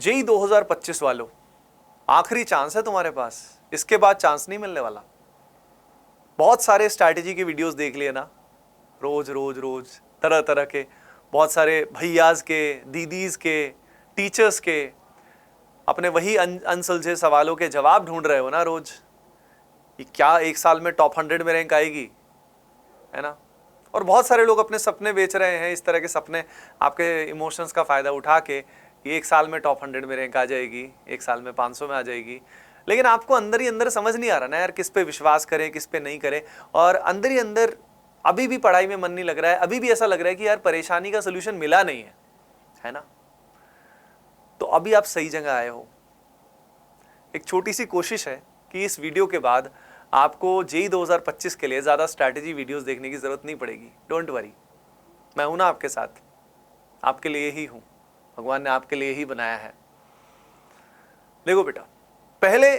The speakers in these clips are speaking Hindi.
जेई 2025 वालों, आखिरी चांस है तुम्हारे पास, इसके बाद चांस नहीं मिलने वाला। बहुत सारे स्ट्रैटेजी के वीडियोस देख लिए ना, रोज रोज रोज तरह तरह के, बहुत सारे भैयाज के, दीदीज के, टीचर्स के, अपने वही अनसुलझे सवालों के जवाब ढूंढ रहे हो ना रोज। ये क्या एक साल में टॉप 100 में रैंक आएगी, है ना। और बहुत सारे लोग अपने सपने बेच रहे हैं, इस तरह के सपने आपके इमोशंस का फायदा उठा के, ये एक साल में टॉप 100 में रैंक आ जाएगी, एक साल में 500 में आ जाएगी। लेकिन आपको अंदर ही अंदर समझ नहीं आ रहा ना यार, किस पे विश्वास करें किस पे नहीं करें। और अंदर ही अंदर अभी भी पढ़ाई में मन नहीं लग रहा है, अभी भी ऐसा लग रहा है कि यार परेशानी का सोल्यूशन मिला नहीं है ना। तो अभी आप सही जगह आए हो। एक छोटी सी कोशिश है कि इस वीडियो के बाद आपको जेई 2025 के लिए ज़्यादा स्ट्रैटेजी वीडियोस देखने की ज़रूरत नहीं पड़ेगी। डोंट वरी, मैं हूं ना आपके साथ, आपके लिए ही हूं, भगवान ने आपके लिए ही बनाया है। देखो बेटा, पहले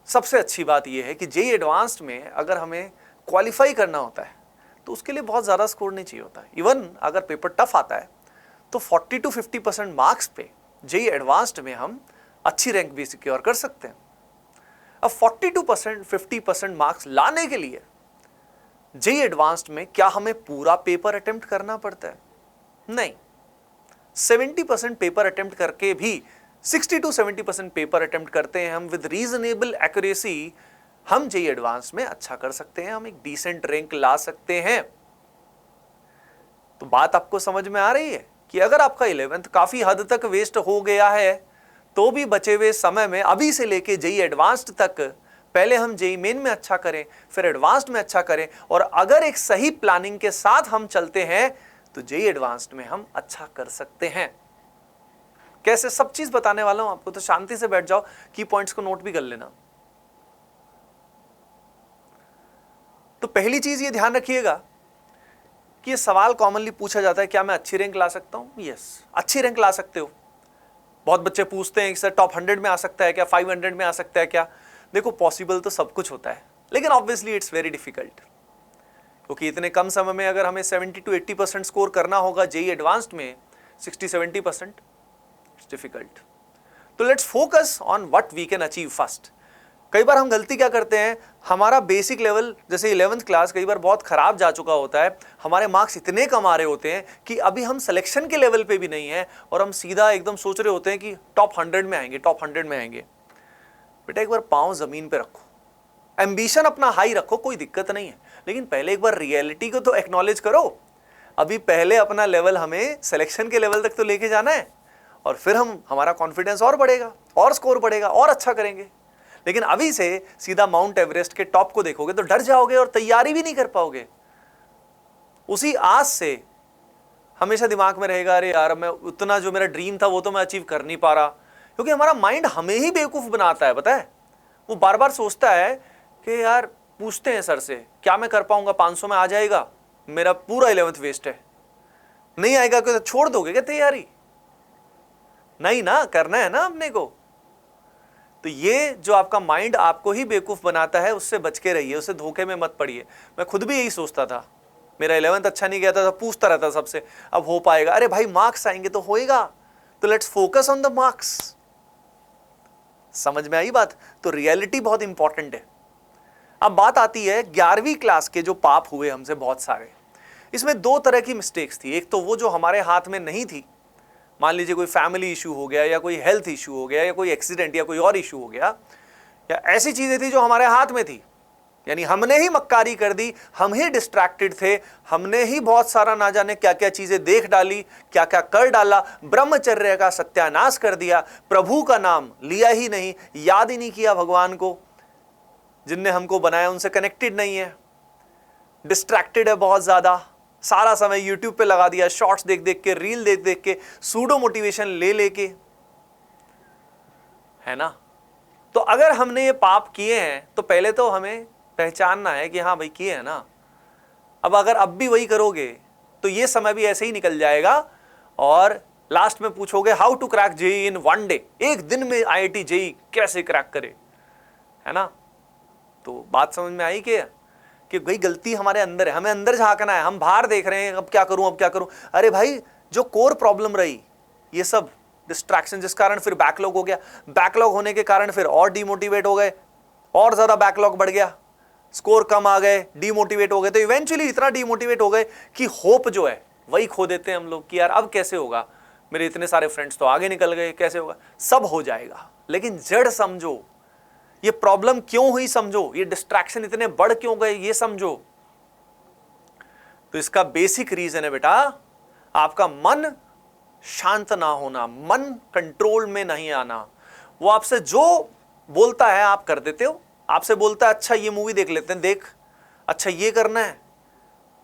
सबसे अच्छी बात यह है कि जेई एडवांस्ड में अगर हमें क्वालिफाई करना होता है तो उसके लिए बहुत ज़्यादा स्कोर नहीं चाहिए होता है। इवन अगर पेपर टफ आता है तो 40 to 50% मार्क्स पे जेई एडवांस्ड में हम अच्छी रैंक भी सिक्योर कर सकते हैं। अब 42% 50% मार्क्स लाने के लिए जेई एडवांस्ड में क्या हमें पूरा पेपर अटेम्प्ट करना पड़ता है? नहीं। 70% पेपर अटेम्प्ट करके भी 60 to 70% पेपर अटेम्प्ट करते हैं हम विद रीजनेबल एक्यूरेसी, हम जेई एडवांस में अच्छा कर सकते हैं, हम एक डिसेंट रैंक ला सकते हैं। तो बात आपको समझ में आ रही है कि अगर आपका 11th काफी हद तक वेस्ट हो गया है तो भी बचे हुए समय में अभी से लेके जेई एडवांस्ड तक पहले हम जेई मेन में अच्छा करें, फिर एडवांस्ड में अच्छा करें, और अगर एक सही प्लानिंग के साथ हम चलते हैं तो जेई एडवांस्ड में हम अच्छा कर सकते हैं। कैसे, सब चीज बताने वाला हूं आपको, तो शांति से बैठ जाओ, की पॉइंट्स को नोट भी कर लेना। तो पहली चीज ये ध्यान रखिएगा कि ये सवाल कॉमनली पूछा जाता है, क्या मैं अच्छी रैंक ला सकता हूं? यस, अच्छी रैंक ला सकते हो। बहुत बच्चे पूछते हैं कि सर टॉप 100 में आ सकता है क्या, 500 में आ सकता है क्या? देखो, पॉसिबल तो सब कुछ होता है, लेकिन ऑब्वियसली इट्स वेरी डिफिकल्ट, क्योंकि इतने कम समय में अगर हमें 70 to 80% स्कोर करना होगा जेई एडवांस्ड में 60-70%, इट्स डिफिकल्ट। तो let's focus on what we can achieve first. कई बार हम गलती क्या करते हैं, हमारा बेसिक लेवल जैसे 11th क्लास कई बार बहुत खराब जा चुका होता है, हमारे मार्क्स इतने कम आ रहे होते हैं कि अभी हम सिलेक्शन के लेवल पे भी नहीं है और हम सीधा एकदम सोच रहे होते हैं कि टॉप 100 में आएंगे, टॉप 100 में आएंगे। बेटा, एक बार पांव जमीन पे रखो, एम्बिशन अपना हाई रखो, कोई दिक्कत नहीं है, लेकिन पहले एक बार रियलिटी को तो एक्नॉलेज करो। अभी पहले अपना लेवल हमें सिलेक्शन के लेवल तक तो लेके जाना है, और फिर हमारा कॉन्फिडेंस और बढ़ेगा और स्कोर बढ़ेगा और अच्छा करेंगे। लेकिन अभी से सीधा माउंट एवरेस्ट के टॉप को देखोगे तो डर जाओगे और तैयारी भी नहीं कर पाओगे। उसी आस से हमेशा दिमाग में रहेगा, अरे यार मैं उतना जो मेरा ड्रीम था वो तो मैं अचीव कर नहीं पा रहा, क्योंकि हमारा माइंड हमें ही बेवकूफ बनाता है। पता है, वो बार बार सोचता है कि यार पूछते हैं सर से, क्या मैं कर पाऊंगा, 500 में आ जाएगा, मेरा पूरा 11th वेस्ट है। नहीं आएगा तो छोड़ दोगे क्या तैयारी? नहीं ना, करना है ना अपने को। तो ये जो आपका माइंड आपको ही बेवकूफ बनाता है, उससे बच के रहिए, उससे धोखे में मत पड़िए। मैं खुद भी यही सोचता था, मेरा 11th अच्छा नहीं गया था, पूछता रहता सबसे, अब हो पाएगा? अरे भाई, मार्क्स आएंगे तो होएगा, तो let's focus on the marks. समझ में आई बात? तो रियलिटी बहुत इंपॉर्टेंट है। अब बात आती है 11वीं क्लास के जो पाप हुए हमसे बहुत सारे, इसमें दो तरह की मिस्टेक्स थी। एक तो वो जो हमारे हाथ में नहीं थी, मान लीजिए कोई फैमिली इशू हो गया या कोई हेल्थ इशू हो गया या कोई एक्सीडेंट या कोई और इशू हो गया, या ऐसी चीजें थी जो हमारे हाथ में थी, यानी हमने ही मक्कारी कर दी, हम ही डिस्ट्रैक्टेड थे, हमने ही बहुत सारा ना जाने क्या क्या चीजें देख डाली, क्या क्या कर डाला, ब्रह्मचर्य का सत्यानाश कर दिया, प्रभु का नाम लिया ही नहीं, याद ही नहीं किया भगवान को, जिनने हमको बनाया उनसे कनेक्टेड नहीं है, डिस्ट्रैक्टेड है बहुत ज्यादा, सारा समय यूट्यूब पे लगा दिया, शॉर्ट्स देख देख के, रील देख देख के, सूडो मोटिवेशन ले लेके, है ना। तो अगर हमने ये पाप किए हैं तो पहले तो हमें पहचानना है कि हाँ भाई किए हैं ना। अब अगर अब भी वही करोगे तो ये समय भी ऐसे ही निकल जाएगा और लास्ट में पूछोगे how to crack JEE in 1 day, एक दिन में आईआईटी जेई कैसे क्रैक करे, है ना। तो बात समझ में आई कि भाई गलती हमारे अंदर है, हमें अंदर झांकना है। हम बाहर देख रहे हैं अब क्या करूं अब क्या करूं, अरे भाई जो कोर प्रॉब्लम रही ये सब डिस्ट्रैक्शन, जिस कारण फिर बैकलॉग हो गया, बैकलॉग होने के कारण फिर और डीमोटिवेट हो गए, और ज्यादा बैकलॉग बढ़ गया, स्कोर कम आ गए, डीमोटिवेट हो गए, तो इवेंचुअली इतना डीमोटिवेट हो गए कि होप जो है वही खो देते हैं हम लोग कि यार अब कैसे होगा, मेरे इतने सारे फ्रेंड्स तो आगे निकल गए, कैसे होगा, सब हो जाएगा। लेकिन जड़ समझो, ये प्रॉब्लम क्यों हुई समझो, ये डिस्ट्रैक्शन इतने बढ़ क्यों गए ये समझो। तो इसका बेसिक रीजन है बेटा आपका मन शांत ना होना, मन कंट्रोल में नहीं आना। वो आपसे जो बोलता है आप कर देते हो, आपसे बोलता है अच्छा ये मूवी देख लेते हैं, देख, अच्छा ये करना है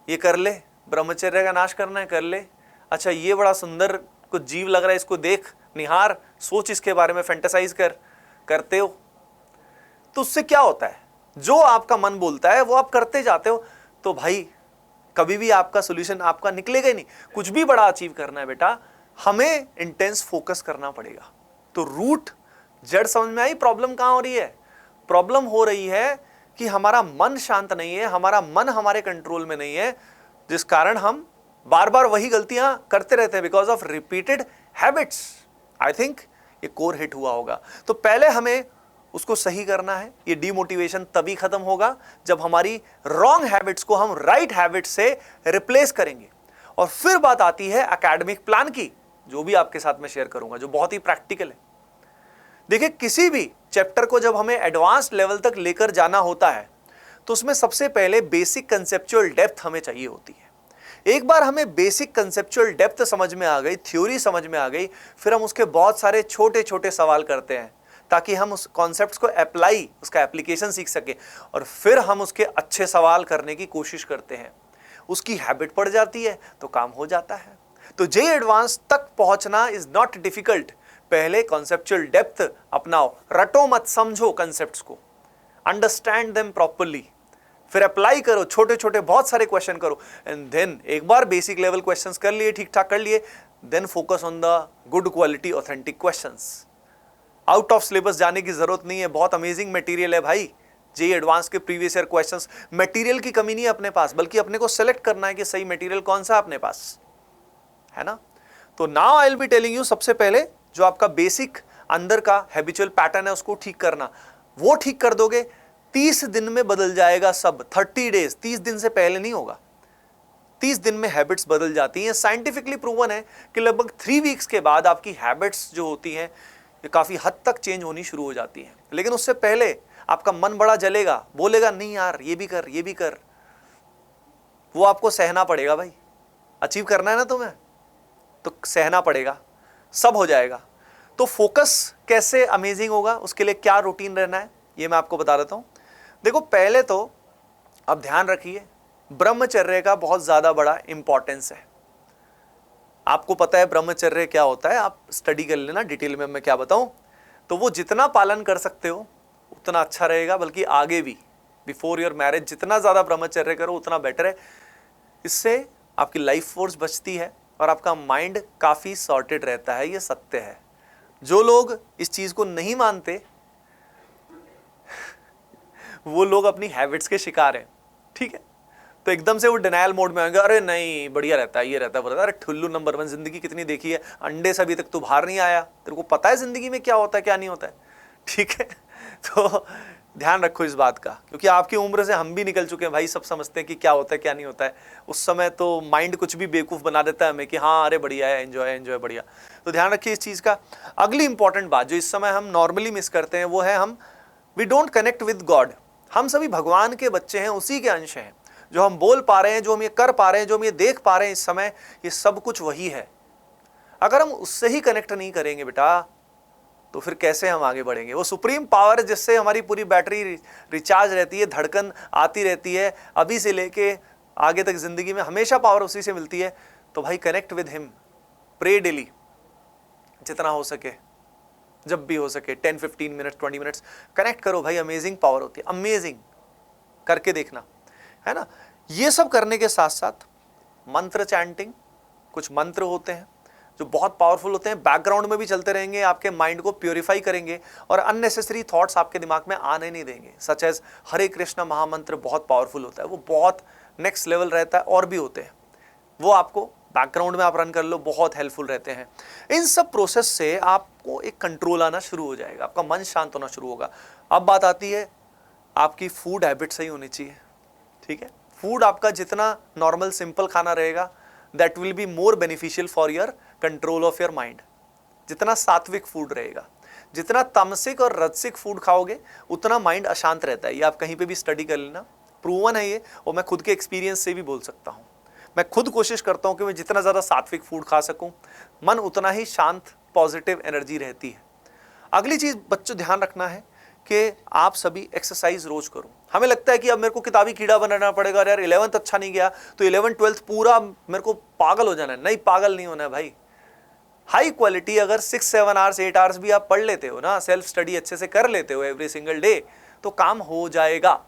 ये कर ले, ब्रह्मचर्य का नाश करना है कर ले, अच्छा ये बड़ा सुंदर कुछ जीव लग रहा है इसको देख, निहार, सोच इसके बारे में, फैंटेसाइज कर, करते हो। तो उससे क्या होता है, जो आपका मन बोलता है वो आप करते जाते हो, तो भाई कभी भी आपका सॉल्यूशन आपका निकलेगा ही नहीं। कुछ भी बड़ा अचीव करना है बेटा, हमें इंटेंस फोकस करना पड़ेगा। तो रूट, जड़ समझ में आई, प्रॉब्लम कहां हो रही है? प्रॉब्लम हो रही है कि हमारा मन शांत नहीं है, हमारा मन हमारे कंट्रोल में नहीं है, जिस कारण हम बार बार वही गलतियां करते रहते हैं, because of repeated habits. I think ये कोर हिट हुआ होगा। तो पहले हमें उसको सही करना है। ये डीमोटिवेशन तभी खत्म होगा जब हमारी रॉन्ग हैबिट्स को हम राइट हैबिट्स से रिप्लेस करेंगे। और फिर बात आती है एकेडमिक प्लान की, जो भी आपके साथ में शेयर करूंगा, जो बहुत ही प्रैक्टिकल है। देखिए, किसी भी चैप्टर को जब हमें एडवांस लेवल तक लेकर जाना होता है तो उसमें सबसे पहले बेसिक कंसेप्चुअल डेप्थ हमें चाहिए होती है। एक बार हमें बेसिक कंसेप्चुअल डेप्थ समझ में आ गई, थ्योरी समझ में आ गई, फिर हम उसके बहुत सारे छोटे छोटे सवाल करते हैं ताकि हम उस कॉन्सेप्ट्स को अप्लाई, उसका एप्लीकेशन सीख सके, और फिर हम उसके अच्छे सवाल करने की कोशिश करते हैं। उसकी हैबिट पड़ जाती है तो काम हो जाता है। तो जे एडवांस तक पहुंचना इज नॉट डिफिकल्ट। पहले कॉन्सेप्चुअल डेप्थ अपनाओ, रटो मत, समझो कॉन्सेप्ट्स को, अंडरस्टैंड देम प्रॉपरली, फिर अप्लाई करो, छोटे छोटे बहुत सारे क्वेश्चन करो, एंड देन एक बार बेसिक लेवल क्वेश्चंस कर लिए, ठीक ठाक कर लिए, then focus on the good quality authentic questions. Out of syllabus जाने की जरूरत नहीं है, बहुत अमेजिंग मटेरियल है भाई। जे एडवांस के प्रीवियस ईयर क्वेश्चंस, मटेरियल की कमी नहीं है अपने पास, बल्कि अपने को सेलेक्ट करना है कि सही मटेरियल कौन सा अपने पास है ना। तो now I will be telling you, सबसे पहले जो आपका बेसिक अंदर का हैबिचुअल पैटर्न है उसको ठीक करना। वो ठीक कर दोगे 30 दिन में बदल जाएगा सब। 30 डेज, 30 दिन से पहले नहीं होगा। 30 दिन में हैबिट्स बदल जाती हैं। साइंटिफिकली प्रूवन है कि लगभग 3 वीक्स के बाद आपकी हैबिट्स जो होती हैं ये काफी हद तक चेंज होनी शुरू हो जाती हैं। लेकिन उससे पहले आपका मन बड़ा जलेगा, बोलेगा नहीं यार ये भी कर ये भी कर। वो आपको सहना पड़ेगा भाई। अचीव करना है ना तुम्हें तो सहना पड़ेगा, सब हो जाएगा। तो फोकस कैसे अमेजिंग होगा, उसके लिए क्या रूटीन रहना है ये मैं आपको बता देता हूं। देखो, पहले तो अब ध्यान रखिए, ब्रह्मचर्य का बहुत ज्यादा बड़ा इंपॉर्टेंस है। आपको पता है ब्रह्मचर्य क्या होता है, आप स्टडी कर लेना डिटेल में, मैं क्या बताऊं। तो वो जितना पालन कर सकते हो उतना अच्छा रहेगा, बल्कि आगे भी बिफोर योर मैरिज जितना ज्यादा ब्रह्मचर्य करो उतना बेटर है। इससे आपकी लाइफ फोर्स बचती है और आपका माइंड काफी सॉर्टेड रहता है, ये सत्य है। जो लोग इस चीज को नहीं मानते वो लोग अपनी हैबिट्स के शिकार हैं, ठीक है। तो एकदम से वो डिनायल मोड में आएंगे, अरे नहीं बढ़िया रहता है, ये रहता है, अरे ठुल्लू नंबर 1, जिंदगी कितनी देखी है, अंडे से अभी तक तू बाहर नहीं आया, तेरे को पता है जिंदगी में क्या होता है क्या नहीं होता है, ठीक है। तो ध्यान रखो इस बात का, क्योंकि आपकी उम्र से हम भी निकल चुके हैं भाई, सब समझते हैं कि क्या होता है क्या नहीं होता है। उस समय तो माइंड कुछ भी बेवकूफ बना देता है हमें कि हाँ अरे बढ़िया है, एंजॉय एंजॉय बढ़िया। तो ध्यान रखिए इस चीज का। अगली इंपॉर्टेंट बात जो इस समय हम नॉर्मली मिस करते हैं वो है हम we don't connect with God. हम सभी भगवान के बच्चे हैं, उसी के अंश हैं। जो हम बोल पा रहे हैं, जो हम ये कर पा रहे हैं, जो हम ये देख पा रहे हैं इस समय, ये सब कुछ वही है। अगर हम उससे ही कनेक्ट नहीं करेंगे बेटा तो फिर कैसे हम आगे बढ़ेंगे। वो सुप्रीम पावर जिससे हमारी पूरी बैटरी रिचार्ज रहती है, धड़कन आती रहती है, अभी से लेके आगे तक जिंदगी में हमेशा पावर उसी से मिलती है। तो भाई connect with him, pray daily जितना हो सके, जब भी हो सके 10-15 मिनट्स 20 मिनट्स कनेक्ट करो भाई। अमेजिंग पावर होती है, अमेजिंग, करके देखना, है ना। ये सब करने के साथ साथ मंत्र चैंटिंग, कुछ मंत्र होते हैं जो बहुत पावरफुल होते हैं, बैकग्राउंड में भी चलते रहेंगे, आपके माइंड को प्योरीफाई करेंगे और अननेसेसरी थॉट्स आपके दिमाग में आने नहीं देंगे। सच एज हरे कृष्ण महामंत्र बहुत पावरफुल होता है, वो बहुत नेक्स्ट लेवल रहता है, और भी होते हैं, वो आपको बैकग्राउंड में आप रन कर लो, बहुत हेल्पफुल रहते हैं। इन सब प्रोसेस से आपको एक कंट्रोल आना शुरू हो जाएगा, आपका मन शांत होना शुरू होगा। अब बात आती है आपकी फूड हैबिट सही होनी चाहिए, ठीक है। फूड आपका जितना नॉर्मल सिंपल खाना रहेगा, that will be more beneficial for your control of your mind. जितना सात्विक फूड रहेगा, जितना तामसिक और राजसिक फूड खाओगे, उतना माइंड अशांत रहता है। ये आप कहीं पे भी स्टडी कर लेना, प्रूवन है ये, और मैं खुद के एक्सपीरियंस से भी बोल सकता हूँ। मैं खुद कोशिश करता हूँ कि मैं जितना ज़्यादा सात्विक फूड खा सकूँ, मन उतना ही शांत, पॉजिटिव एनर्जी रहती है। अगली चीज़ बच्चों ध्यान रखना है कि आप सभी एक्सरसाइज रोज करो। हमें लगता है कि अब मेरे को किताबी कीड़ा बनाना पड़ेगा, यार 11th अच्छा नहीं गया तो 11th 12th पूरा मेरे को पागल हो जाना है। नहीं, पागल नहीं होना है भाई। हाई क्वालिटी अगर 6-7 आवर्स 8 आवर्स भी आप पढ़ लेते हो ना, सेल्फ स्टडी अच्छे से कर लेते हो एवरी सिंगल डे, तो काम हो जाएगा।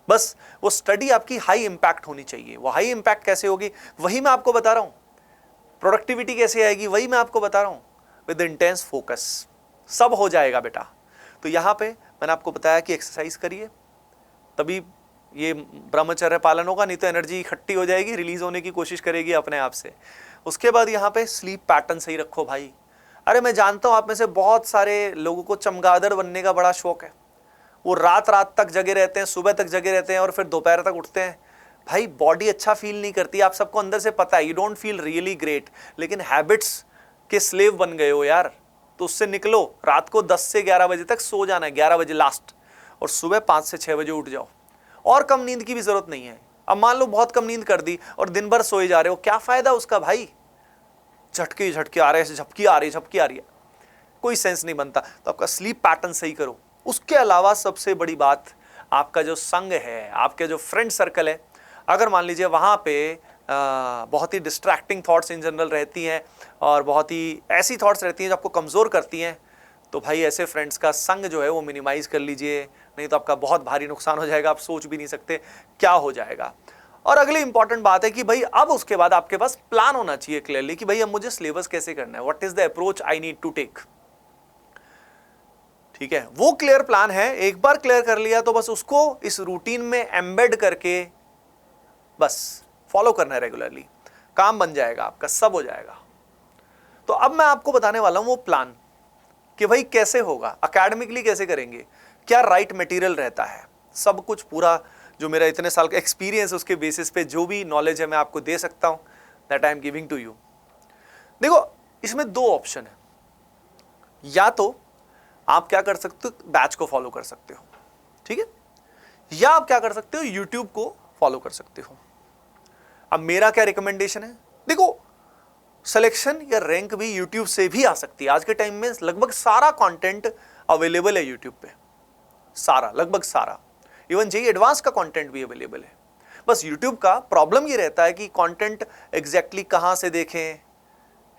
बस वो स्टडी आपकी हाई इंपैक्ट होनी चाहिए। वो हाई इंपैक्ट कैसे होगी, वही मैं आपको बता रहा हूं। प्रोडक्टिविटी कैसे आएगी, वही मैं आपको बता रहा हूं। विद इंटेंस फोकस सब हो जाएगा बेटा। तो यहां पे मैंने आपको बताया कि एक्सरसाइज करिए, तभी ये ब्रह्मचर्य पालन होगा, नहीं तो एनर्जी इकट्ठी हो जाएगी, रिलीज होने की कोशिश करेगी अपने आप से। उसके बाद यहाँ पे स्लीप पैटर्न सही रखो भाई। अरे मैं जानता हूँ आप में से बहुत सारे लोगों को चमगादड़ बनने का बड़ा शौक है। वो रात रात तक जगे रहते हैं, सुबह तक जगे रहते हैं और फिर दोपहर तक उठते हैं। भाई बॉडी अच्छा फील नहीं करती, आप सबको अंदर से पता है, you don't feel really great, लेकिन हैबिट्स के स्लेव बन गए हो यार। तो उससे निकलो, रात को 10 से 11 बजे तक सो जाना है, 11 बजे लास्ट, और सुबह 5 से 6 बजे उठ जाओ। और कम नींद की भी जरूरत नहीं है। अब मान लो बहुत कम नींद कर दी और दिन भर सोए जा रहे हो, क्या फायदा उसका भाई। झटके झटके आ रहे हैं, झपकी आ रही है, कोई सेंस नहीं बनता। तो आपका स्लीप पैटर्न सही करो। उसके अलावा सबसे बड़ी बात, आपका जो संग है, आपके जो फ्रेंड सर्कल है, अगर मान लीजिए वहाँ पे बहुत ही डिस्ट्रैक्टिंग थॉट्स इन जनरल रहती हैं और बहुत ही ऐसी थॉट्स रहती हैं जो आपको कमज़ोर करती हैं, तो भाई ऐसे फ्रेंड्स का संग जो है वो मिनिमाइज़ कर लीजिए, नहीं तो आपका बहुत भारी नुकसान हो जाएगा। आप सोच भी नहीं सकते क्या हो जाएगा। और अगली इंपॉर्टेंट बात है कि भाई अब उसके बाद आपके पास प्लान होना चाहिए क्लियरली कि भाई अब मुझे सिलेबस कैसे करना है, what is the approach I need to take. ठीक है, वो क्लियर प्लान है। एक बार क्लियर कर लिया तो बस उसको इस रूटीन में एम्बेड करके बस फॉलो करना है रेगुलरली, काम बन जाएगा आपका, सब हो जाएगा। तो अब मैं आपको बताने वाला हूं वो प्लान कि भाई कैसे होगा, अकेडमिकली कैसे करेंगे, क्या राइट मटेरियल रहता है, सब कुछ पूरा जो मेरा इतने साल का एक्सपीरियंस उसके बेसिस पे जो भी नॉलेज है मैं आपको दे सकता हूं, that I am giving to you. देखो इसमें दो ऑप्शन है, या तो आप क्या कर सकते हो, बैच को फॉलो कर सकते हो, ठीक है, या आप क्या कर सकते हो, यूट्यूब को फॉलो कर सकते हो। अब मेरा क्या रिकमेंडेशन है, देखो सिलेक्शन या रैंक भी यूट्यूब से भी आ सकती है। आज के टाइम में लगभग सारा कंटेंट अवेलेबल है यूट्यूब पे, सारा, लगभग सारा, इवन जेईई एडवांस का कंटेंट भी अवेलेबल है। बस यूट्यूब का प्रॉब्लम ये रहता है कि कंटेंट एग्जैक्टली कहां से देखें,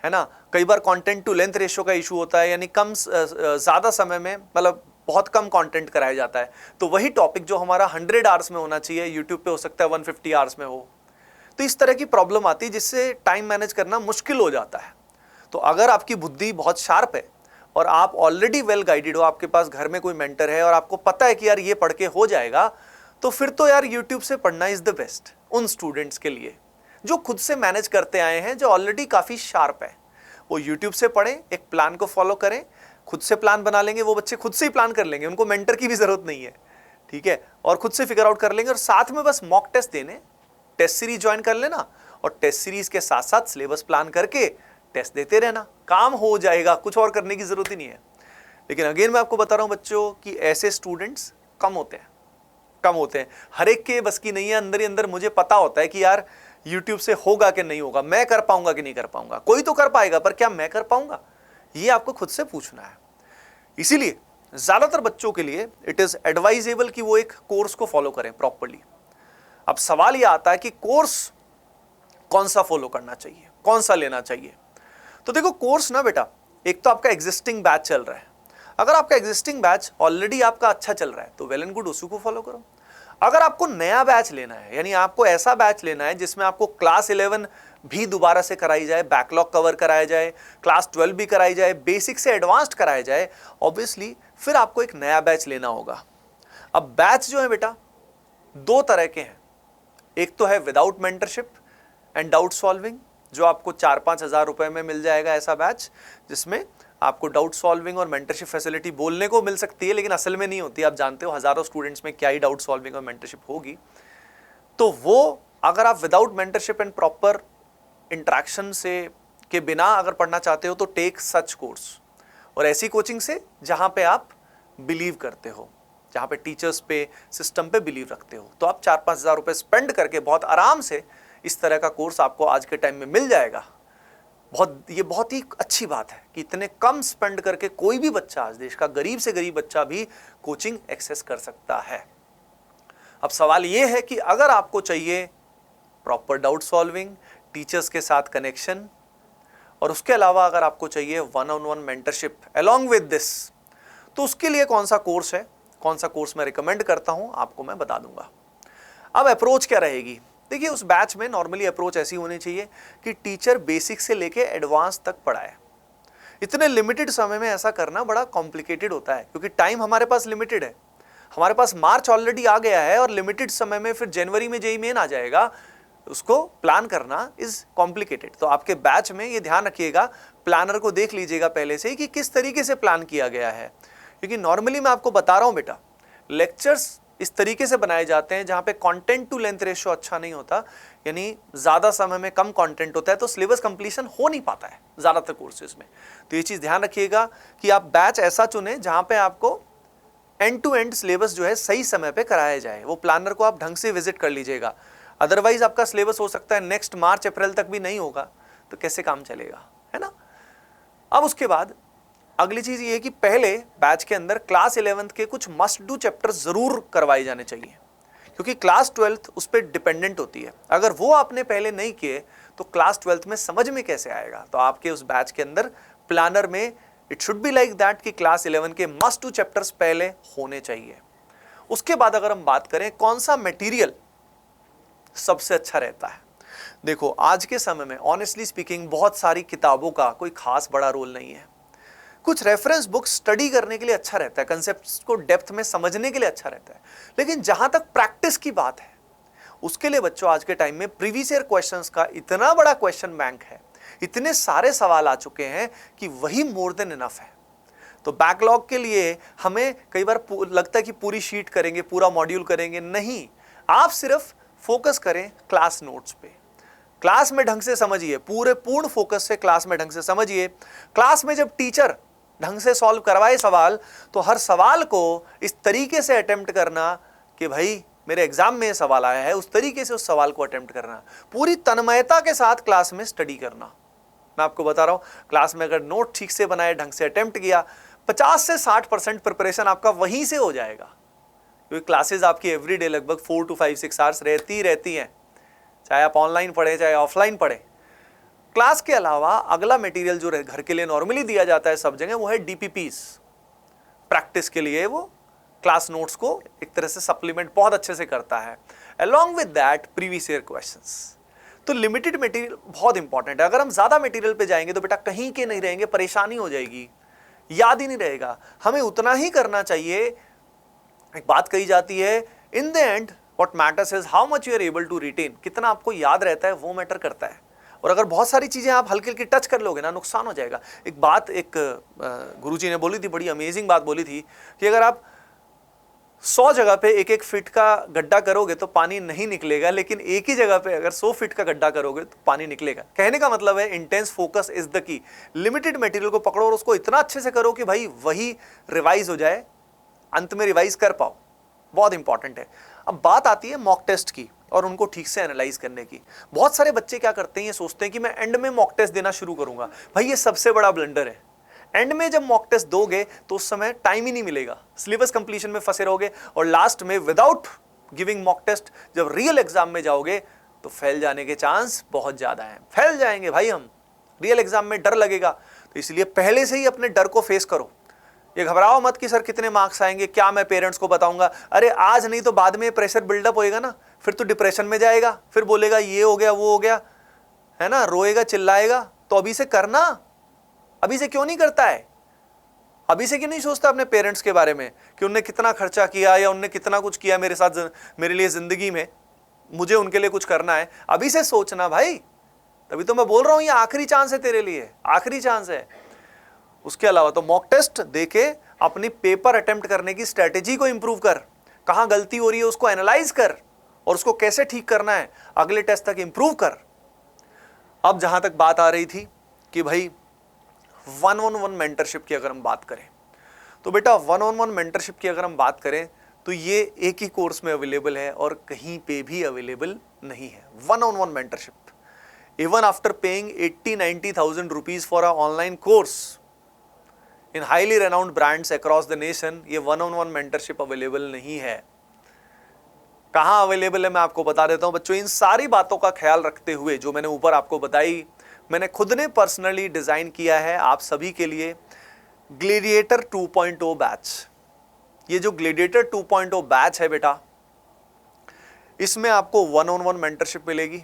है ना। कई बार कंटेंट टू लेंथ रेशियो का इशू होता है, यानी कम ज़्यादा समय में, मतलब बहुत कम कंटेंट कराया जाता है। तो वही टॉपिक जो हमारा 100 आवर्स में होना चाहिए, यूट्यूब पे हो सकता है 150 आवर्स में हो। तो इस तरह की प्रॉब्लम आती है जिससे टाइम मैनेज करना मुश्किल हो जाता है। तो अगर आपकी बुद्धि बहुत शार्प है और आप ऑलरेडी वेल गाइडेड हो, आपके पास घर में कोई मेंटर है और आपको पता है कि यार ये पढ़ के हो जाएगा, तो फिर तो यार यूट्यूब से पढ़ना इज द बेस्ट उन स्टूडेंट्स के लिए जो खुद से मैनेज करते आए हैं, जो ऑलरेडी काफ़ी शार्प है। वो यूट्यूब से पढ़ें, एक प्लान को फॉलो करें, खुद से प्लान बना लेंगे, वो बच्चे खुद से ही प्लान कर लेंगे, उनको मेंटर की भी ज़रूरत नहीं है, ठीक है, और खुद से फिगर आउट कर लेंगे। और साथ में बस मॉक टेस्ट देने, टेस्ट सीरीज ज्वाइन कर लेना और टेस्ट सीरीज के साथ साथ सिलेबस प्लान करके टेस्ट देते रहना, काम हो जाएगा, कुछ और करने की जरूरत ही नहीं है। लेकिन अगेन मैं आपको बता रहा हूं बच्चों कि ऐसे स्टूडेंट्स कम होते हैं, हर एक के बस की नहीं है। अंदर ही अंदर मुझे पता होता है कि यार यूट्यूब से होगा कि नहीं होगा, मैं कर पाऊंगा कि नहीं कर पाऊंगा। कोई तो कर पाएगा, पर क्या मैं कर पाऊंगा, ये आपको खुद से पूछना है। इसीलिए ज्यादातर बच्चों के लिए इट इज एडवाइजेबल कि वो एक कोर्स को फॉलो करें प्रॉपर्ली। अब सवाल यह आता है कि कोर्स कौन सा फॉलो करना चाहिए, कौन सा लेना चाहिए। तो देखो कोर्स ना बेटा, एक तो आपका एग्जिस्टिंग बैच चल रहा है। अगर आपका एग्जिस्टिंग बैच ऑलरेडी आपका अच्छा चल रहा है तो वेल एंड गुड, उसी को फॉलो करो। अगर आपको नया बैच लेना है, यानी आपको ऐसा बैच लेना है जिसमें आपको क्लास 11 भी दोबारा से कराई जाए, बैकलॉग कवर कराया जाए, क्लास 12 भी कराई जाए, बेसिक से एडवांस्ड कराया जाए, ऑब्वियसली फिर आपको एक नया बैच लेना होगा। अब बैच जो है बेटा दो तरह के हैं, एक तो है without mentorship and doubt solving, जो आपको 4-5 हज़ार रुपए में मिल जाएगा, ऐसा बैच जिसमें आपको डाउट सॉल्विंग और मेंटरशिप फैसिलिटी बोलने को मिल सकती है लेकिन असल में नहीं होती। आप जानते हो हज़ारों स्टूडेंट्स में क्या ही डाउट सॉल्विंग और मेंटरशिप होगी। तो वो अगर आप without mentorship and proper interaction से के बिना अगर पढ़ना चाहते हो तो टेक सच कोर्स, और ऐसी कोचिंग से जहाँ पे आप बिलीव करते हो, जहाँ पे टीचर्स पे, सिस्टम पे बिलीव रखते हो। तो आप 4-5 हज़ार रुपये स्पेंड करके बहुत आराम से इस तरह का कोर्स आपको आज के टाइम में मिल जाएगा। ये बहुत ही अच्छी बात है कि इतने कम स्पेंड करके कोई भी बच्चा, आज देश का गरीब से गरीब बच्चा भी कोचिंग एक्सेस कर सकता है। अब सवाल ये है कि अगर आपको चाहिए प्रॉपर डाउट सॉल्विंग, टीचर्स के साथ कनेक्शन, और उसके अलावा अगर आपको चाहिए 1-on-1 mentorship along with this, तो उसके लिए कौन सा कोर्स है, कौन सा कोर्स मैं रिकमेंड करता हूं, आपको मैं बता दूंगा। अब अप्रोच क्या रहेगी? देखिए, उस बैच में नॉर्मली अप्रोच ऐसी होनी चाहिए कि टीचर बेसिक से लेके एडवांस तक पढ़ाए। इतने लिमिटेड समय में ऐसा करना बड़ा कॉम्प्लिकेटेड होता है क्योंकि टाइम हमारे पास लिमिटेड है। हमारे पास मार्च ऑलरेडी आ गया है और लिमिटेड समय में फिर जनवरी में जेईई मेन आ जाएगा, उसको प्लान करना इज कॉम्प्लिकेटेड। तो आपके बैच में ये ध्यान रखिएगा, प्लानर को देख लीजिएगा पहले से ही कि किस तरीके से प्लान किया गया है। क्योंकि नॉर्मली मैं आपको बता रहा हूं बेटा, लेक्चर्स इस तरीके से बनाए जाते हैं जहां पे कंटेंट टू लेंथ रेशियो अच्छा नहीं होता, यानी ज्यादा समय में कम कंटेंट होता है तो सिलेबस कंप्लीशन हो नहीं पाता है ज्यादातर कोर्सेज में। तो ये चीज ध्यान रखिएगा कि आप बैच ऐसा चुने जहां पे आपको एंड टू एंड सिलेबस जो है सही समय पे कराया जाए। वो प्लानर को आप ढंग से विजिट कर लीजिएगा, अदरवाइज आपका सिलेबस हो सकता है नेक्स्ट मार्च अप्रैल तक भी नहीं होगा, तो कैसे काम चलेगा, है ना। अब उसके बाद अगली चीज ये है कि पहले बैच के अंदर क्लास 11th के कुछ मस्ट डू चैप्टर जरूर करवाए जाने चाहिए, क्योंकि क्लास 12th उस पर डिपेंडेंट होती है। अगर वो आपने पहले नहीं किए तो क्लास 12th में समझ में कैसे आएगा। तो आपके उस बैच के अंदर प्लानर में it should be like that कि क्लास 11 के मस्ट डू चैप्टर्स पहले होने चाहिए। उसके बाद अगर हम बात करें कौन सा मटेरियल सबसे अच्छा रहता है, देखो आज के समय में ऑनेस्टली स्पीकिंग बहुत सारी किताबों का कोई खास बड़ा रोल नहीं है। कुछ रेफरेंस बुक्स स्टडी करने के लिए अच्छा रहता है, कंसेप्ट्स को डेप्थ में समझने के लिए अच्छा रहता है, लेकिन जहां तक प्रैक्टिस की बात है उसके लिए बच्चों आज के टाइम में प्रीवियस ईयर क्वेश्चंस का इतना बड़ा क्वेश्चन बैंक है, इतने सारे सवाल आ चुके हैं कि वही मोर देन इनफ है। तो बैकलॉग के लिए हमें कई बार लगता है कि पूरी शीट करेंगे, पूरा मॉड्यूल करेंगे, नहीं, आप सिर्फ फोकस करें क्लास नोट्स पे। क्लास में ढंग से समझिए, पूर्ण फोकस से क्लास में ढंग से समझिए। क्लास में जब टीचर ढंग से सॉल्व करवाए सवाल, तो हर सवाल को इस तरीके से अटेम्प्ट करना कि भाई मेरे एग्जाम में सवाल आया है, उस तरीके से उस सवाल को अटेम्प्ट करना, पूरी तन्मयता के साथ क्लास में स्टडी करना। मैं आपको बता रहा हूं, क्लास में अगर नोट ठीक से बनाए, ढंग से अटेम्प्ट किया, 50 से 60% प्रिपरेशन आपका वहीं से हो जाएगा। क्योंकि क्लासेस आपकी एवरीडे लगभग 4 to 5-6 आवर्स रहती हैं, चाहे आप ऑनलाइन पढ़े चाहे ऑफलाइन पढ़े। क्लास के अलावा अगला मटेरियल जो घर के लिए नॉर्मली दिया जाता है सब जगह, वो है डीपीपीस। प्रैक्टिस के लिए वो क्लास नोट्स को एक तरह से सप्लीमेंट बहुत अच्छे से करता है, along with that previous year questions. तो लिमिटेड मटेरियल बहुत इंपॉर्टेंट है। अगर हम ज्यादा मटेरियल पे जाएंगे तो बेटा कहीं के नहीं रहेंगे, परेशानी हो जाएगी, याद ही नहीं रहेगा। हमें उतना ही करना चाहिए। एक बात कही जाती है, in the end what matters is how much you are able to retain. कितना आपको याद रहता है वो मैटर करता है। और अगर बहुत सारी चीजें आप हल्की हल्की टच कर लोगे ना, नुकसान हो जाएगा। एक बात गुरुजी ने बोली थी, बड़ी अमेजिंग बात बोली थी कि अगर आप 100 जगह पे 1-1 फीट का गड्ढा करोगे तो पानी नहीं निकलेगा, लेकिन एक ही जगह पे अगर 100 फीट का गड्ढा करोगे तो पानी निकलेगा। कहने का मतलब है intense focus is the key. Limited material को पकड़ो और उसको इतना अच्छे से करो कि भाई वही रिवाइज हो जाए, अंत में रिवाइज कर पाओ, बहुत इंपॉर्टेंट है। अब बात आती है मॉक टेस्ट की और उनको ठीक से एनालाइज करने की। बहुत सारे बच्चे क्या करते हैं, ये सोचते हैं कि मैं एंड में मॉक टेस्ट देना शुरू करूंगा। भाई ये सबसे बड़ा ब्लंडर है। एंड में जब मॉक टेस्ट दोगे तो उस समय टाइम ही नहीं मिलेगा, सिलेबस कंप्लीशन में फंसे रहोगे, और लास्ट में विदाउट गिविंग मॉक टेस्ट जब रियल एग्जाम में जाओगे तो फेल जाने के चांस बहुत ज्यादा है। फेल जाएंगे भाई हम, रियल एग्जाम में डर लगेगा। तो इसलिए पहले से ही अपने डर को फेस करो। ये घबराओ मत कि सर कितने मार्क्स आएंगे, क्या मैं पेरेंट्स को बताऊंगा। अरे आज नहीं तो बाद में प्रेशर बिल्डअप होएगा ना, फिर तो डिप्रेशन में जाएगा, फिर बोलेगा ये हो गया वो हो गया, है ना, रोएगा चिल्लाएगा। तो अभी से करना, अभी से क्यों नहीं करता है? अभी से क्यों नहीं सोचता अपने पेरेंट्स के बारे में कि उनने कितना खर्चा किया या उनने कितना कुछ किया मेरे साथ, मेरे लिए जिंदगी में, मुझे उनके लिए कुछ करना है। अभी से सोचना भाई, तभी तो मैं बोल रहा हूं ये आखिरी चांस है तेरे लिए, आखिरी चांस है। उसके अलावा तो मॉक टेस्ट देके अपनी पेपर अटेम्प्ट करने की स्ट्रेटेजी को इंप्रूव कर, कहां गलती हो रही है उसको एनालाइज कर और उसको कैसे ठीक करना है अगले टेस्ट तक इंप्रूव कर। अब जहां तक बात आ रही थी कि भाई 1-on-1 मेंटरशिप की अगर हम बात करें तो बेटा 1-on-1 मेंटरशिप की अगर हम बात करें तो ये एक ही कोर्स में अवेलेबल है और कहीं पे भी अवेलेबल नहीं है। 1-on-1 mentorship even after paying 80-90,000 rupees for a online course in highly renowned brands across the nation, ये 1-on-1 मेंटरशिप अवेलेबल नहीं है। कहां अवेलेबल है मैं आपको बता देता हूं बच्चों। इन सारी बातों का ख्याल रखते हुए जो मैंने ऊपर आपको बताई, मैंने खुद ने पर्सनली डिजाइन किया है आप सभी के लिए ग्लेडिएटर 2.0 बैच। ये जो ग्लेडिएटर 2.0 बैच है बेटा, इसमें आपको 1-on-1 मेंटरशिप मिलेगी।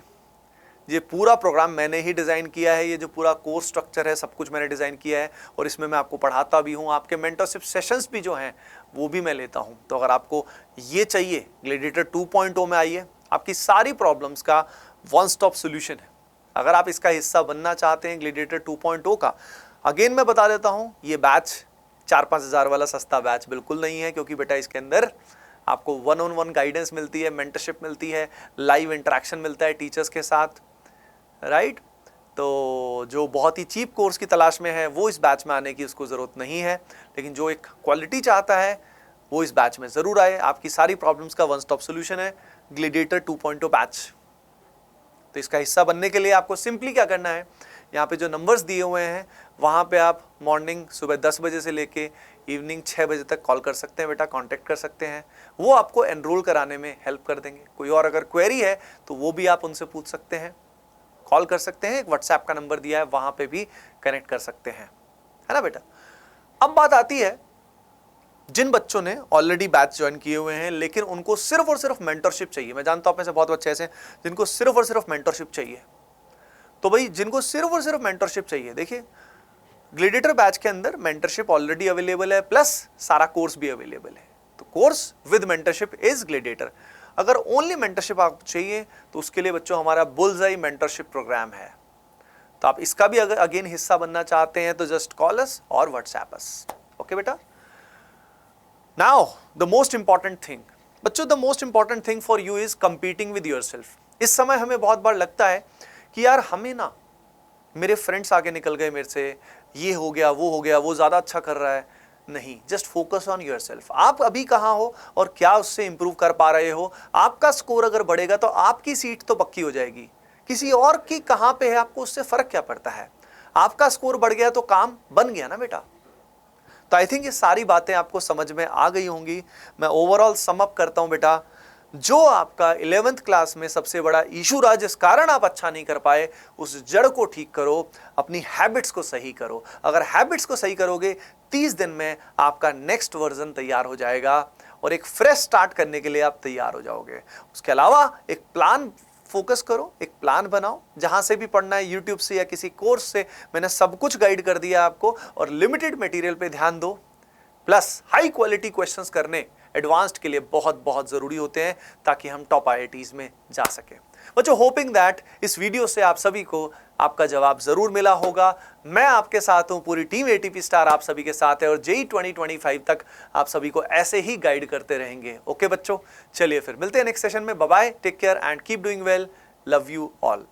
ये पूरा प्रोग्राम मैंने ही डिजाइन किया है, ये जो पूरा कोर्स स्ट्रक्चर है सब कुछ मैंने डिजाइन किया है और इसमें मैं आपको पढ़ाता भी हूं। आपके मेंटरशिप सेशंस भी जो हैं वो भी मैं लेता हूं। तो अगर आपको ये चाहिए ग्लेडिएटर 2.0 में आइए, आपकी सारी प्रॉब्लम्स का वन स्टॉप सोल्यूशन है। अगर आप इसका हिस्सा बनना चाहते हैं ग्लेडिएटर 2.0 का, अगेन मैं बता देता हूं ये बैच 4-5 हज़ार वाला सस्ता बैच बिल्कुल नहीं है, क्योंकि बेटा इसके अंदर आपको 1-on-1 गाइडेंस मिलती है, मेंटरशिप मिलती है, लाइव इंटरेक्शन मिलता है टीचर्स के साथ, राइट। तो जो बहुत ही चीप कोर्स की तलाश में है वो इस बैच में आने की उसको ज़रूरत नहीं है, लेकिन जो एक क्वालिटी चाहता है वो इस बैच में ज़रूर आए। आपकी सारी प्रॉब्लम्स का वन स्टॉप सोल्यूशन है ग्लेडिएटर 2.0 बैच। तो इसका हिस्सा बनने के लिए आपको सिंपली क्या करना है, यहाँ पे जो नंबर्स दिए हुए हैं वहाँ पे आप मॉर्निंग सुबह 10 बजे से लेके इवनिंग 6 बजे तक कॉल कर सकते हैं बेटा, कांटेक्ट कर सकते हैं। वो आपको एनरोल कराने में हेल्प कर देंगे। कोई और अगर क्वेरी है तो वो भी आप उनसे पूछ सकते हैं, कॉल कर सकते हैं। एक व्हाट्सएप का नंबर दिया है वहाँ पे भी कनेक्ट कर सकते हैं, है ना बेटा। अब बात आती है जिन बच्चों ने ऑलरेडी बैच ज्वाइन किए हुए हैं लेकिन उनको सिर्फ और सिर्फ मेंटरशिप चाहिए। मैं जानता हूं आप में से बहुत बच्चे ऐसे हैं जिनको सिर्फ और सिर्फ मेंटरशिप चाहिए। तो भाई जिनको सिर्फ और सिर्फ मेंटरशिप चाहिए, देखिए ग्लेडिएटर बैच के अंदर मेंटरशिप ऑलरेडी अवेलेबल है, प्लस सारा कोर्स भी अवेलेबल है। तो course with mentorship is gladiator. अगर ओनली मेंटरशिप आपको चाहिए तो उसके लिए बच्चों हमारा बुलजाई मेंटरशिप प्रोग्राम है। तो आप इसका भी अगर अगेन हिस्सा बनना चाहते हैं तो जस्ट कॉल अस और व्हाट्सएप अस। ओके बेटा। Now the most important thing बच्चों, the most important thing for you is competing with yourself. इस समय हमें बहुत बार लगता है कि यार हमें ना मेरे फ्रेंड्स आगे निकल गए मेरे से, ये हो गया, वो ज्यादा अच्छा कर रहा है। नहीं, जस्ट फोकस ऑन योरसेल्फ। आप अभी कहाँ हो और क्या उससे इंप्रूव कर पा रहे हो। आपका स्कोर अगर बढ़ेगा तो आपकी सीट तो पक्की हो जाएगी, किसी और की कहाँ पे है आपको उससे फर्क क्या पड़ता है। आपका स्कोर बढ़ गया तो काम बन गया ना बेटा। तो आई थिंक ये सारी बातें आपको समझ में आ गई होंगी। मैं ओवरऑल सम अप करता हूं बेटा, जो आपका 11th क्लास में सबसे बड़ा इशू रहा जिस कारण आप अच्छा नहीं कर पाए, उस जड़ को ठीक करो, अपनी हैबिट्स को सही करो। अगर हैबिट्स को सही करोगे 30 दिन में आपका नेक्स्ट वर्जन तैयार हो जाएगा और एक फ्रेश स्टार्ट करने के लिए आप तैयार हो जाओगे। उसके अलावा एक प्लान फोकस करो, एक प्लान बनाओ, जहां से भी पढ़ना है यूट्यूब से या किसी कोर्स से मैंने सब कुछ गाइड कर दिया आपको, और लिमिटेड मटेरियल पे ध्यान दो। प्लस हाई क्वालिटी क्वेश्चंस करने एडवांस्ड के लिए बहुत बहुत जरूरी होते हैं ताकि हम टॉप IITs में जा सके। बच्चों होपिंग दैट इस वीडियो से आप सभी को आपका जवाब जरूर मिला होगा। मैं आपके साथ हूं, पूरी टीम ATP स्टार आप सभी के साथ है और JEE 2025 तक आप सभी को ऐसे ही गाइड करते रहेंगे। ओके बच्चों, चलिए फिर मिलते हैं नेक्स्ट सेशन में। Bye bye, take care and keep doing well. Love you all.